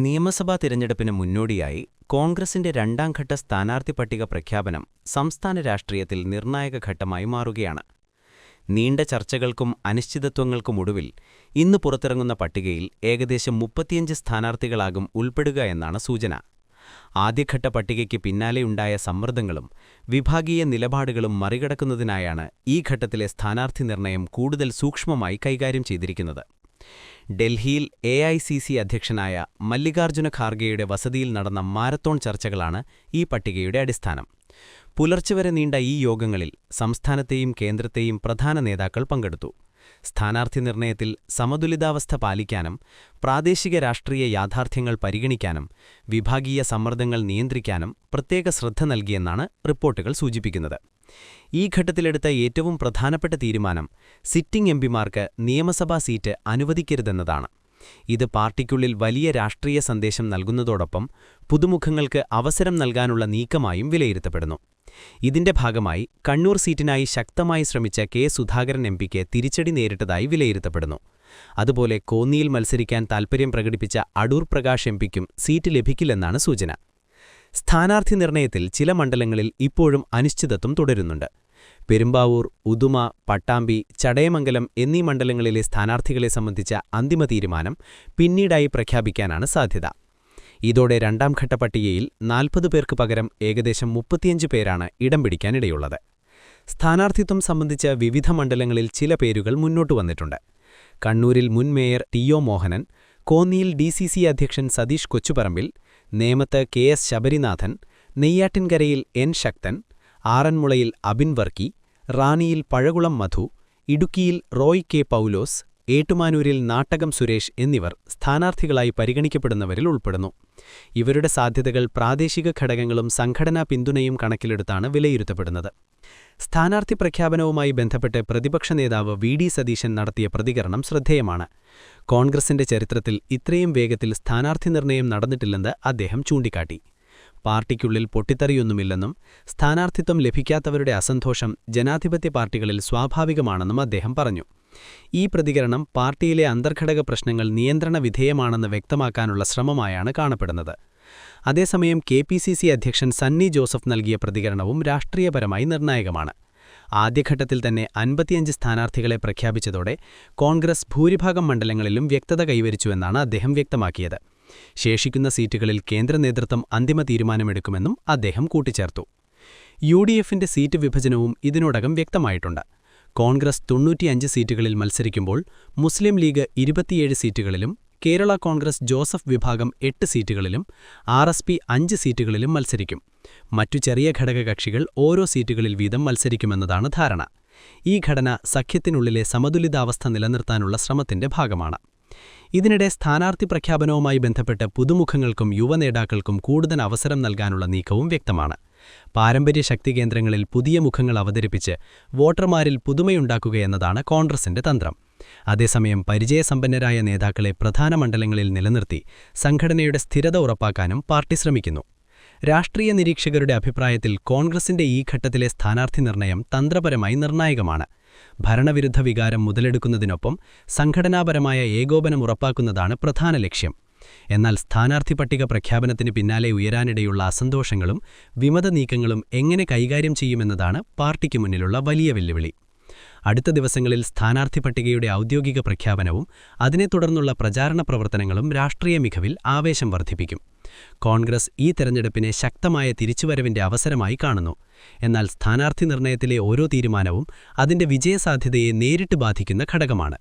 നിയമസഭാ തിരഞ്ഞെടുപ്പിന് മുന്നോടിയായി കോൺഗ്രസിന്റെ രണ്ടാംഘട്ട സ്ഥാനാർത്ഥി പട്ടിക പ്രഖ്യാപനം സംസ്ഥാന രാഷ്ട്രീയത്തിൽ നിർണായക ഘട്ടമായി മാറുകയാണ്. നീണ്ട ചർച്ചകൾക്കും അനിശ്ചിതത്വങ്ങൾക്കുമൊടുവിൽ ഇന്ന് പുറത്തിറങ്ങുന്ന പട്ടികയിൽ ഏകദേശം 35 സ്ഥാനാർത്ഥികളാകും ഉൾപ്പെടുക എന്നാണ് സൂചന. ആദ്യഘട്ട പട്ടികയ്ക്ക് പിന്നാലെയുണ്ടായ സമ്മർദ്ദങ്ങളും വിഭാഗീയ നിലപാടുകളും മറികടക്കുന്നതിനായാണ് ഈ ഘട്ടത്തിലെ സ്ഥാനാർത്ഥി നിർണയം കൂടുതൽ സൂക്ഷ്മമായി കൈകാര്യം ചെയ്തിരിക്കുന്നത്. ഡൽഹിയിൽ AICC അധ്യക്ഷനായ മല്ലികാർജ്ജുന ഖാർഗെയുടെ വസതിയിൽ നടന്ന മാരത്തോൺ ചർച്ചകളാണ് ഈ പട്ടികയുടെ അടിസ്ഥാനം. പുലർച്ചെ വരെ നീണ്ട ഈ യോഗങ്ങളിൽ സംസ്ഥാനത്തെയും കേന്ദ്രത്തെയും പ്രധാന നേതാക്കൾ പങ്കെടുത്തു. സ്ഥാനാർത്ഥി നിർണയത്തിൽ സമതുലിതാവസ്ഥ പാലിക്കാനും പ്രാദേശിക രാഷ്ട്രീയ യാഥാർത്ഥ്യങ്ങൾ പരിഗണിക്കാനും വിഭാഗീയ സമ്മർദ്ദങ്ങൾ നിയന്ത്രിക്കാനും പ്രത്യേക ശ്രദ്ധ നൽകിയെന്നാണ് റിപ്പോർട്ടുകൾ സൂചിപ്പിക്കുന്നത്. ഈ ഘട്ടത്തിലെടുത്ത ഏറ്റവും പ്രധാനപ്പെട്ട തീരുമാനം സിറ്റിംഗ് എംപിമാർക്ക് നിയമസഭാ സീറ്റ് അനുവദിക്കരുതെന്നതാണ്. ഇത് പാർട്ടിക്കുള്ളിൽ വലിയ രാഷ്ട്രീയ സന്ദേശം നൽകുന്നതോടൊപ്പം പുതുമുഖങ്ങൾക്ക് അവസരം നൽകാനുള്ള നീക്കമായും വിലയിരുത്തപ്പെടുന്നു. ഇതിന്റെ ഭാഗമായി കണ്ണൂർ സീറ്റിനായി ശക്തമായി ശ്രമിച്ച കെ സുധാകരൻ എംപിക്ക് തിരിച്ചടി നേരിട്ടതായി വിലയിരുത്തപ്പെടുന്നു. അതുപോലെ കോന്നിയിൽ മത്സരിക്കാൻ താൽപര്യം പ്രകടിപ്പിച്ച അടൂർ പ്രകാശ് എംപിക്കും സീറ്റ് ലഭിക്കില്ലെന്നാണ് സൂചന. സ്ഥാനാർത്ഥി നിർണയത്തിൽ ചില മണ്ഡലങ്ങളിൽ ഇപ്പോഴും അനിശ്ചിതത്വം തുടരുന്നുണ്ട്. പെരുമ്പാവൂർ, ഉദുമ, പട്ടാമ്പി, ചടയമംഗലം എന്നീ മണ്ഡലങ്ങളിലെ സ്ഥാനാർത്ഥികളെ സംബന്ധിച്ച അന്തിമ തീരുമാനം പിന്നീടായി പ്രഖ്യാപിക്കാനാണ് സാധ്യത. ഇതോടെ രണ്ടാംഘട്ട പട്ടികയിൽ 40 പേർക്ക് പകരം ഏകദേശം 35 പേരാണ് ഇടം പിടിക്കാനിടയുള്ളത്. സ്ഥാനാർത്ഥിത്വം സംബന്ധിച്ച വിവിധ മണ്ഡലങ്ങളിൽ ചില പേരുകൾ മുന്നോട്ടു വന്നിട്ടുണ്ട്. കണ്ണൂരിൽ മുൻ മേയർ TO മോഹനൻ, കോന്നിയിൽ DCC അധ്യക്ഷൻ സതീഷ് കൊച്ചുപറമ്പിൽ, നേമത്ത് KS ശബരിനാഥൻ, നെയ്യാറ്റിൻകരയിൽ N ശക്തൻ, ആറന്മുളയിൽ അബിൻ വർക്കി, റാന്നിയിൽ പഴകുളം മധു, ഇടുക്കിയിൽ റോയ് K പൗലോസ്, ഏറ്റുമാനൂരിൽ നാട്ടകം സുരേഷ് എന്നിവർ സ്ഥാനാർത്ഥികളായി പരിഗണിക്കപ്പെടുന്നവരിൽ ഉൾപ്പെടുന്നു. ഇവരുടെ സാധ്യതകൾ പ്രാദേശിക ഘടകങ്ങളും സംഘടനാ പിന്തുണയും കണക്കിലെടുത്താണ് വിലയിരുത്തപ്പെടുന്നത്. സ്ഥാനാർത്ഥി പ്രഖ്യാപനവുമായി ബന്ധപ്പെട്ട് പ്രതിപക്ഷ നേതാവ് VD സതീശൻ നടത്തിയ പ്രതികരണം ശ്രദ്ധേയമാണ്. കോൺഗ്രസിന്റെ ചരിത്രത്തിൽ ഇത്രയും വേഗത്തിൽ സ്ഥാനാർത്ഥി നിർണയം നടന്നിട്ടില്ലെന്ന് അദ്ദേഹം ചൂണ്ടിക്കാട്ടി. പാർട്ടിക്കുള്ളിൽ പൊട്ടിത്തെറിയൊന്നുമില്ലെന്നും സ്ഥാനാർത്ഥിത്വം ലഭിക്കാത്തവരുടെ അസന്തോഷം ജനാധിപത്യ പാർട്ടികളിൽ സ്വാഭാവികമാണെന്നും അദ്ദേഹം പറഞ്ഞു. ഈ പ്രതികരണം പാർട്ടിയിലെ അന്തർഘടക പ്രശ്നങ്ങൾ നിയന്ത്രണ വിധേയമാണെന്ന് വ്യക്തമാക്കാനുള്ള ശ്രമമായാണ് കാണപ്പെടുന്നത്. അതേസമയം KPCC അധ്യക്ഷൻ സണ്ണി ജോസഫ് നൽകിയ പ്രതികരണവും രാഷ്ട്രീയപരമായി നിർണായകമാണ്. ആദ്യഘട്ടത്തിൽ തന്നെ 55 സ്ഥാനാർത്ഥികളെ പ്രഖ്യാപിച്ചതോടെ കോൺഗ്രസ് ഭൂരിഭാഗം മണ്ഡലങ്ങളിലും വ്യക്തത കൈവരിച്ചുവെന്നാണ് അദ്ദേഹം വ്യക്തമാക്കിയത്. ശേഷിക്കുന്ന സീറ്റുകളിൽ കേന്ദ്ര നേതൃത്വം അന്തിമ തീരുമാനമെടുക്കുമെന്നും അദ്ദേഹം കൂട്ടിച്ചേർത്തു. UDFന്റെ സീറ്റ് വിഭജനവും ഇതിനോടകം വ്യക്തമായിട്ടുണ്ട്. കോൺഗ്രസ് 95 സീറ്റുകളിൽ മത്സരിക്കുമ്പോൾ മുസ്ലിം ലീഗ് 27 സീറ്റുകളിലും കേരള കോൺഗ്രസ് ജോസഫ് വിഭാഗം 8 സീറ്റുകളിലും RSP 5 സീറ്റുകളിലും മത്സരിക്കും. മറ്റു ചെറിയ ഘടകകക്ഷികൾ ഓരോ സീറ്റുകളിൽ വീതം മത്സരിക്കുമെന്നതാണ് ധാരണ. ഈ ഘടന സഖ്യത്തിനുള്ളിലെ സമതുലിതാവസ്ഥ നിലനിർത്താനുള്ള ശ്രമത്തിന്റെ ഭാഗമാണ്. ഇതിനിടെ സ്ഥാനാർത്ഥി പ്രഖ്യാപനവുമായി ബന്ധപ്പെട്ട് പുതുമുഖങ്ങൾക്കും യുവനേതാക്കൾക്കും കൂടുതൽ അവസരം നൽകാനുള്ള നീക്കവും വ്യക്തമാണ്. പാരമ്പര്യ ശക്തികേന്ദ്രങ്ങളിൽ പുതിയ മുഖങ്ങൾ അവതരിപ്പിച്ച് വോട്ടർമാരിൽ പുതുമയുണ്ടാക്കുകയെന്നതാണ് കോൺഗ്രസിന്റെ തന്ത്രം. അതേസമയം പരിചയസമ്പന്നരായ നേതാക്കളെ പ്രധാന മണ്ഡലങ്ങളിൽ നിലനിർത്തി സംഘടനയുടെ സ്ഥിരത ഉറപ്പാക്കാനും പാർട്ടി ശ്രമിക്കുന്നു. രാഷ്ട്രീയ നിരീക്ഷകരുടെ അഭിപ്രായത്തിൽ കോൺഗ്രസിന്റെ ഈ ഘട്ടത്തിലെ സ്ഥാനാർത്ഥി നിർണയം തന്ത്രപരമായി നിർണായകമാണ്. ഭരണവിരുദ്ധ വികാരം മുതലെടുക്കുന്നതിനൊപ്പം സംഘടനാപരമായ ഏകോപനം ഉറപ്പാക്കുന്നതാണ് പ്രധാന ലക്ഷ്യം. എന്നാൽ സ്ഥാനാർത്ഥി പട്ടിക പ്രഖ്യാപനത്തിന് പിന്നാലെ ഉയരാനിടയുള്ള അസന്തോഷങ്ങളും വിമത നീക്കങ്ങളും എങ്ങനെ കൈകാര്യം ചെയ്യുമെന്നതാണ് പാർട്ടിക്ക് മുന്നിലുള്ള വലിയ വെല്ലുവിളി. അടുത്ത ദിവസങ്ങളിൽ സ്ഥാനാർത്ഥി പട്ടികയുടെ ഔദ്യോഗിക പ്രഖ്യാപനവും അതിനെ തുടർന്നുള്ള പ്രചാരണ പ്രവർത്തനങ്ങളും രാഷ്ട്രീയ മികവിൽ ആവേശം വർദ്ധിപ്പിക്കും. കോൺഗ്രസ് ഈ തെരഞ്ഞെടുപ്പിനെ ശക്തമായ തിരിച്ചുവരവിന്റെ അവസരമായി കാണുന്നു. എന്നാൽ സ്ഥാനാർത്ഥി നിർണയത്തിലെ ഓരോ തീരുമാനവും അതിന്റെ വിജയസാധ്യതയെ നേരിട്ട് ബാധിക്കുന്ന ഘടകമാണ്.